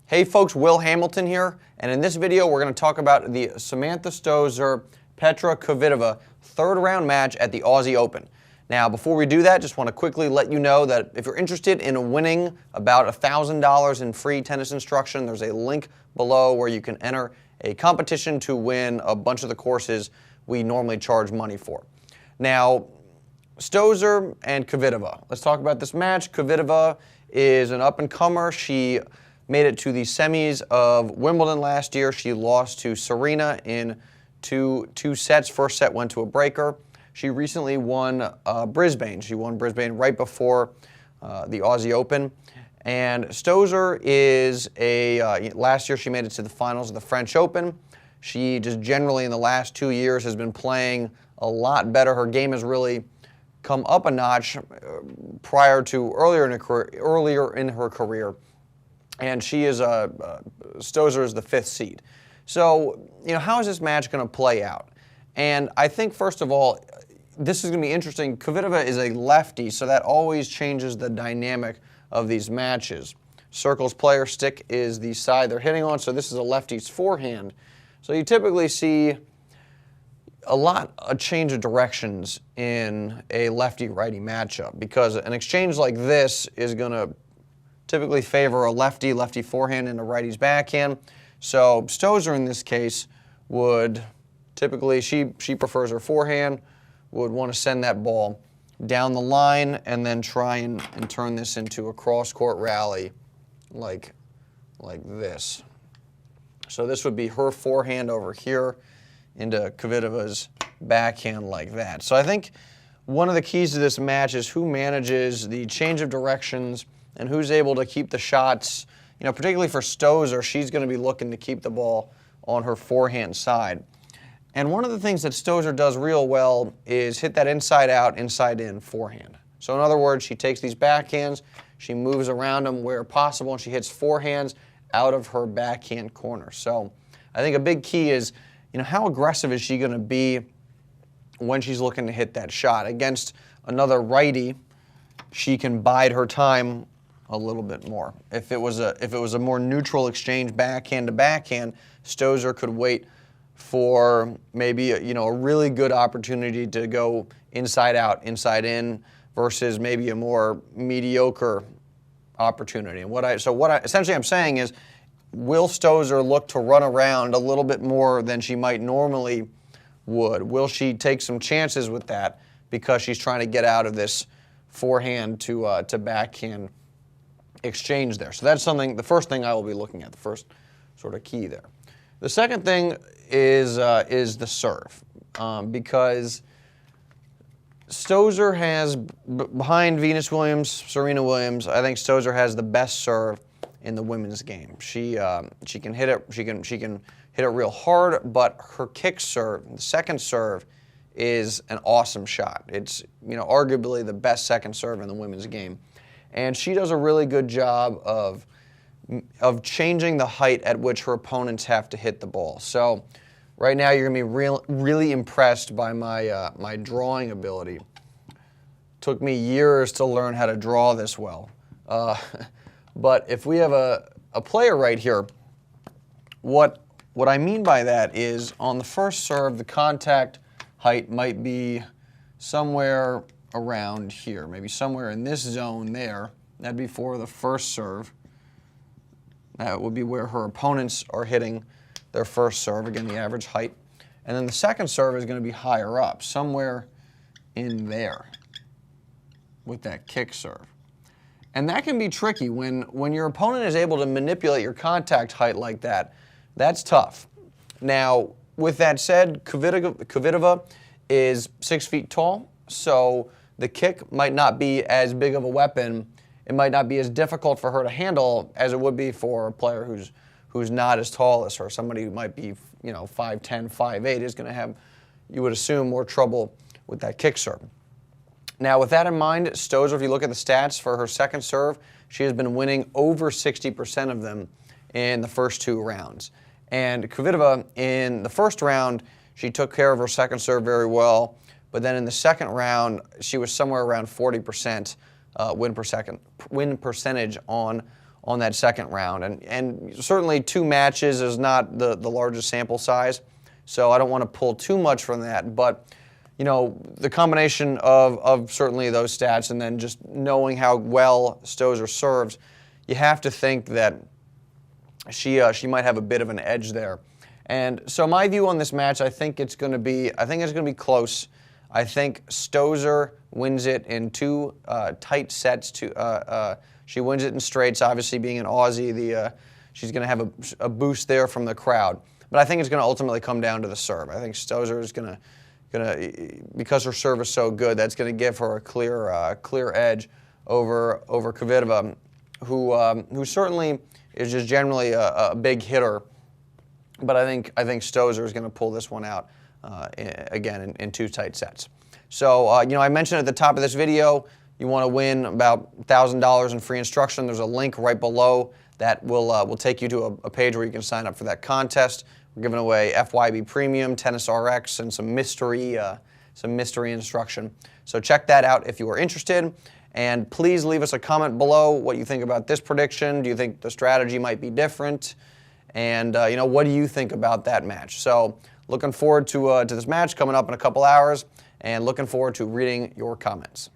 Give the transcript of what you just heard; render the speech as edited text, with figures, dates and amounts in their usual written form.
Hey folks, Will Hamilton here, and in this video we're going to talk about the Samantha Stosur, Petra Kvitova third round match at the Aussie Open. Now before we do that, just want to quickly let you know that if you're interested in winning about $1,000 in free tennis instruction, there's a link below where you can enter a competition to win a bunch of the courses we normally charge money for. Now, Stosur and Kvitova. Let's talk about this match. Kvitova is an up-and-comer. She made it to the semis of Wimbledon last year. She lost to Serena in two sets. First set went to a breaker. She recently won Brisbane. She won Brisbane right before the Aussie Open. And Stosur is last year she made it to the finals of the French Open. She just generally in the last 2 years has been playing a lot better. Her game has really come up a notch prior to earlier in her career. And she is Stosur is the 5th seed. So, how is this match going to play out? And I think, first of all, this is going to be interesting. Kvitova is a lefty, so that always changes the dynamic of these matches. Circles player, stick is the side they're hitting on, so this is a lefty's forehand. So you typically see a change of directions in a lefty-righty matchup because an exchange like this is going to typically favor a lefty forehand and a righty's backhand. So Stosur in this case would typically, she prefers her forehand, would want to send that ball down the line and then try and turn this into a cross-court rally like this. So this would be her forehand over here into Kvitova's backhand like that. So I think one of the keys to this match is who manages the change of directions and who's able to keep the shots. Particularly for Stosur, she's going to be looking to keep the ball on her forehand side. And one of the things that Stosur does real well is hit that inside out, inside in forehand. So in other words, she takes these backhands, she moves around them where possible, and she hits forehands out of her backhand corner. So I think a big key is, how aggressive is she going to be when she's looking to hit that shot? Against another righty, she can bide her time a little bit more. If it was a more neutral exchange backhand to backhand, Stosur could wait for maybe a really good opportunity to go inside out, inside in versus maybe a more mediocre opportunity. And essentially I'm saying is, will Stosur look to run around a little bit more than she might normally would? Will she take some chances with that because she's trying to get out of this forehand to backhand exchange there? So that's the first thing I will be looking at, the first sort of key there. The second thing is the serve, because Stosur has, behind Venus Williams, Serena Williams, I think Stosur has the best serve in the women's game. She can hit it. She can hit it real hard, but her kick serve, the second serve, is an awesome shot. It's arguably the best second serve in the women's game. And she does a really good job of changing the height at which her opponents have to hit the ball. So right now you're going to be really impressed by my drawing ability. Took me years to learn how to draw this well. But if we have a player right here, what I mean by that is on the first serve, the contact height might be somewhere around here, maybe somewhere in this zone there. That'd be for the first serve. That would be where her opponents are hitting their first serve, again, the average height. And then the second serve is going to be higher up, somewhere in there with that kick serve. And that can be tricky when your opponent is able to manipulate your contact height like that. That's tough. Now, with that said, Kvitova is 6 feet tall, so the kick might not be as big of a weapon. It might not be as difficult for her to handle as it would be for a player who's not as tall as her. Somebody who might be 5'10", 5'8" is going to have, you would assume, more trouble with that kick serve. Now, with that in mind, Stosur, if you look at the stats for her second serve, she has been winning over 60% of them in the first 2 rounds. And Kvitova, in the first round, she took care of her second serve very well, but then in the second round, she was somewhere around 40% win percentage on on that second round. And certainly 2 matches is not the largest sample size, so I don't want to pull too much from that. But, you know, the combination of certainly those stats and then just knowing how well Stosur serves, you have to think that she might have a bit of an edge there. And so my view on this match, I think it's going to be close. I think Stosur wins it in 2 tight sets. She wins it in straights. Obviously, being an Aussie, she's going to have a boost there from the crowd. But I think it's going to ultimately come down to the serve. I think Stosur is going to, because her serve is so good, that's going to give her a clear edge over Kvitova, who certainly is just generally a big hitter. But I think Stosur is going to pull this one out again in 2 tight sets. So you know, I mentioned at the top of this video, you want to win about $1,000 in free instruction. There's a link right below that will take you to a page where you can sign up for that contest. We're giving away FYB Premium, Tennis RX, and some mystery instruction. So check that out if you are interested. And please leave us a comment below what you think about this prediction. Do you think the strategy might be different? And you know, what do you think about that match? So looking forward to this match coming up in a couple hours, and looking forward to reading your comments.